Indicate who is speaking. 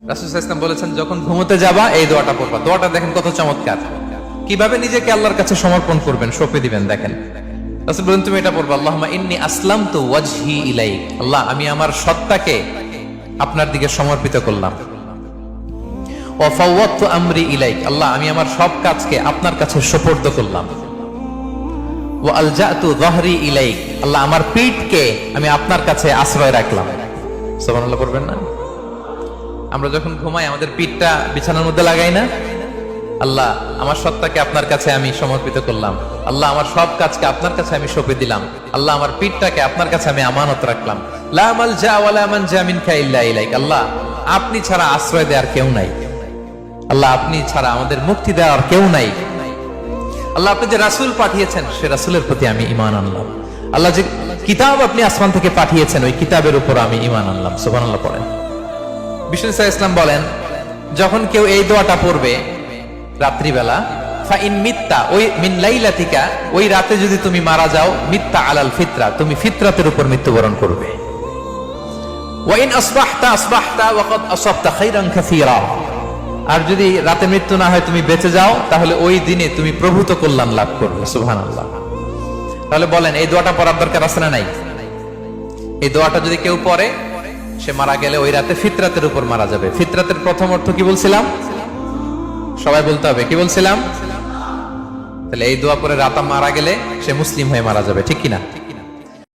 Speaker 1: রাসূল সাল্লাল্লাহু আলাইহি ওয়াসাল্লাম বলেছেন, যখন ঘুমোতে যাবা এই দোয়াটা পড়বা। দোয়াটা দেখেন কত চমৎকার, কিভাবে নিজেকে আল্লাহর কাছে সমর্পণ করবেন, সঁপে দিবেন। দেখেন রাসূল বলেন, তুমি এটা পড়বা, আল্লাহুম্মা ইন্নী আসলামতু ওয়াজহি ইলাইক। আল্লাহ, আমি আমার সত্তাকে আপনার দিকে সমর্পিত করলাম। ওয়া ফাওয়াদতু আমরি ইলাইক। আল্লাহ, আমি আমার সব কাজকে আপনার কাছে সুপর্দ করলাম। ওয়া আলজাতু যাহরি ইলাইক। আল্লাহ, আমার পিঠকে আমি আপনার কাছে আশ্রয় রাখলাম। সুবহানাল্লাহ পড়বেন না? আমরা যখন ঘুমাই আমাদের পিঠটা বিছানার মধ্যে লাগাই না? আল্লাহ, আমার সত্তাকে আপনার কাছে আমি সমর্পিত করলাম। আল্লাহ, আমার সব কাজকে আপনার কাছে আমি সঁপে দিলাম। আল্লাহ, আমার পিঠটাকে আপনার কাছে আমি আমানত রাখলাম। লা মালজা ওয়ালা মানজা মিনকা ইল্লা ইলাইক। আল্লাহ, আপনি ছাড়া আশ্রয় দেওয়ার কেউ নাই। আল্লাহ, আপনি ছাড়া আমাদের মুক্তি দেওয়ার কেউ নাই। আল্লাহ, আপনি যে রাসূল পাঠিয়েছেন সে রাসূলের প্রতি আমি ঈমান আনলাম। আল্লাহ, যে কিতাব আপনি আসমান থেকে পাঠিয়েছেন ওই কিতাবের উপর আমি ঈমান আনলাম। সুবহানাল্লাহ পড়েন। বিষ্ণু সাল্লাল্লাহু আলাইহি ওয়াসাল্লাম বলেন, যখন কেউ এই দোয়াটা পড়বে রাত্রিবেলা, ফা ইন মিত্তা, ওই মিন লাইলাতিকা, ওই রাতে যদি তুমি মারা যাও, মিত্তা আলাল ফিতরা, তুমি ফিতরাতের উপর মৃত্যুবরণ করবে। ওয়া ইন আসবাহতা আসবাহতা ওয়া ক্বাদ আসাবতা খাইরান কাসীরা, আর যদি রাতে মৃত্যু না হয় তুমি বেঁচে যাও, তাহলে ওই দিনে তুমি প্রভূত কল্যাণ লাভ করবে। সুবহানাল্লাহ। তাহলে বলেন, এই দোয়াটা পড়ার দরকার আছে না নাই? এই দোয়াটা যদি কেউ পড়ে, সে মারা গেলে ওই রাতে ফিতরাতের উপর মারা যাবে। ফিতরাতের প্রথম অর্থ কি বলছিলাম? সবাই বলতে হবে, কি বলছিলাম? তাহলে এই দোয়া পরে রাতে মারা গেলে সে মুসলিম হয়ে মারা যাবে, ঠিক কিনা?